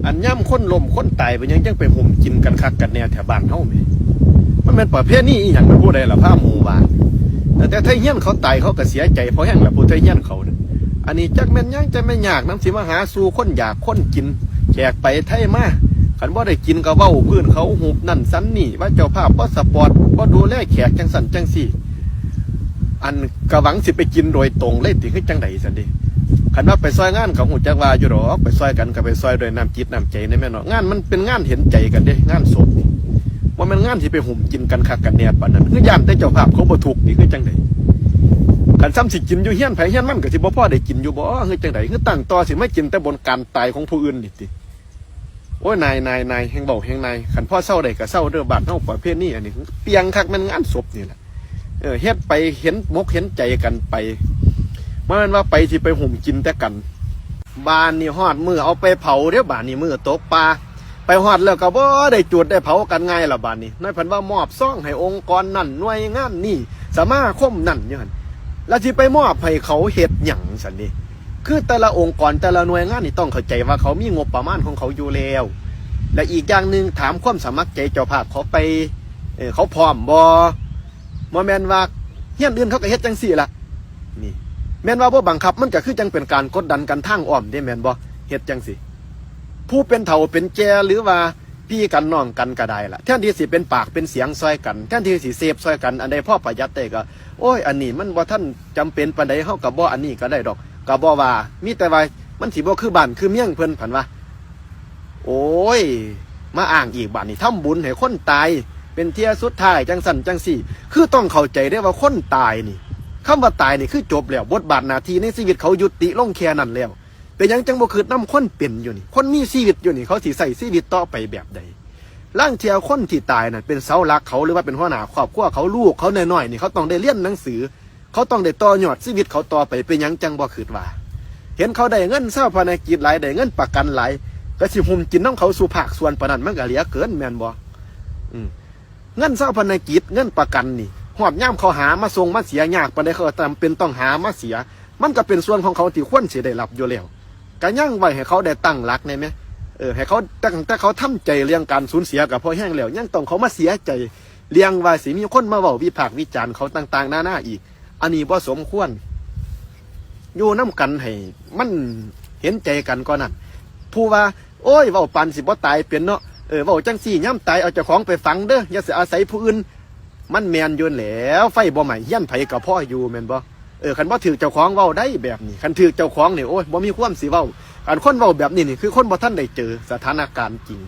อันย่ำคนลมคนตายไปยังไปห่มกินกันคักกันแนวแถวบ้านเฮาไหมมันเป็นประเภทนี้อีหยังเป็นผู้ใดล่ะผ้าหมู่บ้านแต่ไทยเฮี้ยนเขาตายเขาก็เสียใจเพราะแห้งละผู้ไทยเฮี้ยนเขาเนี่ยอันนี้จักแม่นยังจะไม่ยากน้ำสิมาหาสู่คนอยากคนกินแจกไปไทยมาขันว่าได้กินก็เว้าพื้นเขาหุบนั่นสันนี่ว่าเจ้าภาพว่าสปอร์ตว่าดูแลแขกจังสันจังสี่อันกระหวังสิไปกินโดยตรงเลยติขึ้นจังไดสันดิขันว่าไปซอยงานของหูจักว่าอยู่หรอกไปซอยกันก็ไปซอยโดยน้ำจิตน้ำใจในแม่เนาะงานมันเป็นงานเห็นใจกันเด้งานศพนี่ว่ามันงานที่ไปห่มกินกันคักกันแนบปานนั้นคือย่านแต่เจ้าภาพเขาบ่ถูกนี่คือจังไดขันซ้ำสิกินอยู่เฮี้ยนไผเฮี้ยนมันก็สิบ่พอได้กินอยู่บ่คือจังไดคือตั้งต่อสิไม่กินแต่บนการตายของผู้อื่นนี่ติโอ้ยนายแห่งเบาแห่งนายขันพ่อเศร้าได้ก็เศร้าเด้อบ้านเฮาประเภทนี้อันนี้เปียงคักมันงานศพนี่แหละเฮ็ดไปเห็นมกเห็นใจกันไปมันว่าไปที่ไปห่มกินแต่กันบ้านนี่ฮอดมือเอาไปเผาเดี๋ยวบ้านนี่มือตกปลาไปฮอดแล้วก็บ่ได้จุดได้เผากันง่ายละบ้านนี้นายพันว่ามอบซ่องให้องค์กรนั่นหน่วยงานนี่สมาคมนั่นอยู่หั่นแล้วที่ไปมอบให้เขาเฮ็ดหยังซั่นนี่คือแต่ละองค์กรแต่ละหน่วยงานนี่ต้องเข้าใจว่าเขามีงบประมาณของเขาอยู่แล้วและอีกอย่างหนึ่งถามความสมัครใจเจ้าภาพเขาไปเขาพร้อมบ่แม่นว่าเฮียนอื่นเขาก็เฮ็ดจังซี่ล่ะนี่แม่นว่าบ่บังคับมันก็คือจังเป็นการกดดันกันทางอ้อมได้แม่นบ่เฮ็ดจังซี่ผู้เป็นเฒ่าเป็นแก่หรือว่าพี่กันน้องกันก็ได้ล่ะแทนที่สิเป็นปากเป็นเสียงซอยกันแทนที่สิเสพซอยกันอันใดพ่อประหยัดได้ก็โอ้ยอันนี้มันบ่ทันจำเป็นปานใดเฮาก็บ่อันนี้ก็ได้ดอกก็บ่ว่ามีแต่ว่ามันสิบ่คือบ้านคือเมียงเพิ่นผันว่าโอ้ยมาอ้างอีกบ้านนี่ทำบุญให้คนตายเป็นเที่ยสุดท้ายจังสั่นจังสี่คือต้องเข้าใจได้ว่าคนตายนี่คำว่าตายนี่คือจบแล้วบทบาทหน้าที่ในชีวิตเขายุติลงแค่นั้นแล้วเป็นยังจังบ่คือนำคนเป็นอยู่นี่คนมีชีวิตอยู่นี่เขาสิใส่ชีวิตต่อไปแบบใดร่างเทียวคนที่ตายนั่นเป็นเสาหลักเขาหรือว่าเป็นหัวหน้าครอบครัวเขาลูกเขาน้อยๆนี่เขาต้องได้เรียนหนังสือเขาต้องได้ต่อยอดชีวิตเขาต่อไปเป็นยังจังบ่คืดว่าเห็นเขาได้เงินเศร้าภารกิจหลายได้เงินประกันหลายก็สิหุ่มกินน้องเขาสู่ภาคส่วนปานนั้นมันก็เหลือเกินแม่นบ่เงินเศร้าภารกิจเงินประกันนี่หอบย่ำเขาหามาส่งมาเสียยากปานใดเขาจำเป็นต้องหามาเสียมันก็เป็นส่วนของเขาที่ควรสิได้รับอยู่แล้วก็ยั่งไว้ให้เขาได้ตั้งหลักได้ไหมให้เขาตั้งแต่เขาทำใจเรื่องการสูญเสียกับพอแห้งแล้วยังต้องเขามาเสียใจเลี้ยงไว้สิมีคนมาเว้าวิพากษ์วิจารณ์เขาต่างๆหน้าอีกอันนี้บ่สมควรอยู่น้ำกันให้มันเห็นใจกันก่อนนั่นผู้ว่าโอ้ยเว้าปันสิบ่ตายเป็นเนาะเว้าจังสี่ย่ำตายเอาเจ้าของไปฝังเด้ออย่าเสียอาศัยผู้อื่นมันแมนยืนแล้วไฟบ่ใหม่เฮี้ยนไผกับพ่ออยู่แมนบ่คันบ่ถือเจ้าของเว้าได้แบบนี้คันถือเจ้าของเนี่ยโอ้ยบ่มีความสิเว้าการคนเว้าแบบนี้นี่คือคนบ่ทันได้เจอสถานการณ์จริง